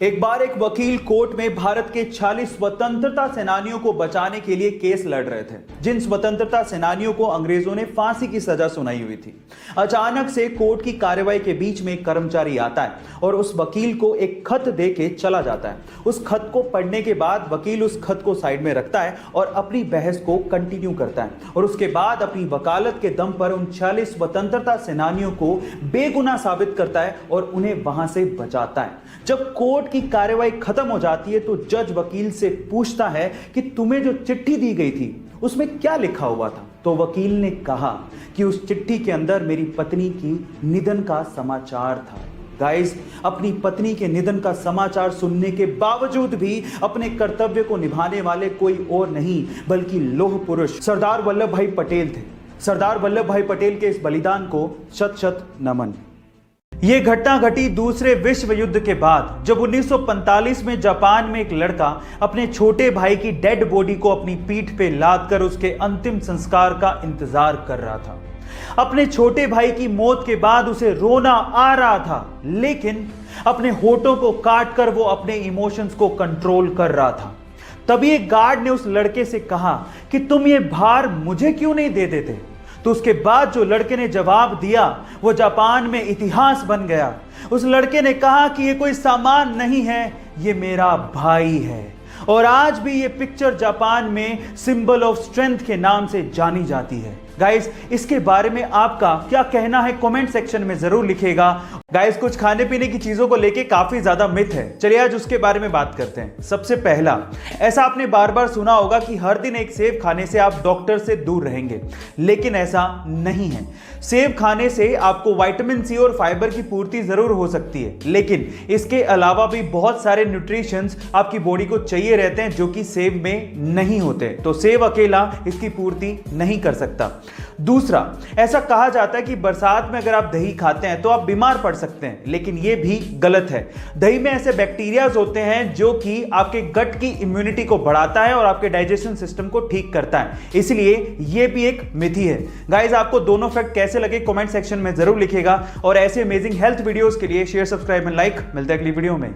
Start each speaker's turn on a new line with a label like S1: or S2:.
S1: एक बार एक वकील कोर्ट में भारत के 40 स्वतंत्रता सेनानियों को बचाने के लिए केस लड़ रहे थे, जिन स्वतंत्रता सेनानियों को अंग्रेजों ने फांसी की सजा सुनाई हुई थी। अचानक से कोर्ट की कार्रवाई के बीच में एक कर्मचारी आता है और उस वकील को एक खत दे के चला जाता है। उस खत को पढ़ने के बाद वकील उस खत को साइड में रखता है और अपनी बहस को कंटिन्यू करता है और उसके बाद अपनी वकालत के दम पर उन 40 स्वतंत्रता सेनानियों को बेगुनाह साबित करता है और उन्हें वहां से बचाता है। जब कोर्ट की कार्रवाई खत्म हो जाती है तो जज वकील से पूछता है कि तुम्हें जो चिट्ठी दी गई थी उसमें क्या लिखा हुआ था। तो वकील ने कहा कि उस चिट्ठी के अंदर मेरी पत्नी की निधन का समाचार था। गाइस, अपनी पत्नी के निधन का समाचार सुनने के बावजूद भी अपने कर्तव्य को निभाने वाले कोई और नहीं बल्कि लौह पुरुष सरदार वल्लभ भाई पटेल थे। सरदार वल्लभ भाई पटेल के इस बलिदान को शत शत नमन। यह घटना घटी दूसरे विश्व युद्ध के बाद, जब 1945 में जापान में एक लड़का अपने छोटे भाई की डेड बॉडी को अपनी पीठ पे लाद कर उसके अंतिम संस्कार का इंतजार कर रहा था। अपने छोटे भाई की मौत के बाद उसे रोना आ रहा था, लेकिन अपने होठों को काट कर वो अपने इमोशंस को कंट्रोल कर रहा था। तभी एक गार्ड ने उस लड़के से कहा कि तुम ये भार मुझे क्यों नहीं दे देते। तो उसके बाद जो लड़के ने जवाब दिया वो जापान में इतिहास बन गया। उस लड़के ने कहा कि ये कोई सामान नहीं है, ये मेरा भाई है। और आज भी ये पिक्चर जापान में सिंबल ऑफ स्ट्रेंथ के नाम से जानी जाती है। गाइस, इसके बारे में आपका क्या कहना है कमेंट सेक्शन में जरूर लिखिएगा। गाइस, कुछ खाने पीने की चीजों को लेके काफी ज्यादा मिथ है, चलिए आज उसके बारे में बात करते हैं। सबसे पहला, ऐसा आपने बार बार सुना होगा कि हर दिन एक सेब खाने से आप डॉक्टर से दूर रहेंगे, लेकिन ऐसा नहीं है। सेब खाने से आपको विटामिन सी और फाइबर की पूर्ति जरूर हो सकती है, लेकिन इसके अलावा भी बहुत सारे न्यूट्रिशंस आपकी बॉडी को चाहिए रहते हैं जो कि सेब में नहीं होते। तो सेब अकेला इसकी पूर्ति नहीं कर सकता। दूसरा, ऐसा कहा जाता है कि बरसात में अगर आप दही खाते हैं तो आप बीमार पड़ सकते हैं, लेकिन यह भी गलत है। दही में ऐसे बैक्टीरियाज होते हैं जो कि आपके गट की इम्यूनिटी को बढ़ाता है और आपके डाइजेशन सिस्टम को ठीक करता है, इसलिए यह भी एक मिथ ही है। गाइस, आपको दोनों फैक्ट कैसे लगे कमेंट सेक्शन में जरूर लिखिएगा और ऐसे अमेजिंग हेल्थ वीडियोस के लिए शेयर, सब्सक्राइब एंड लाइक। मिलते हैं अगली वीडियो में।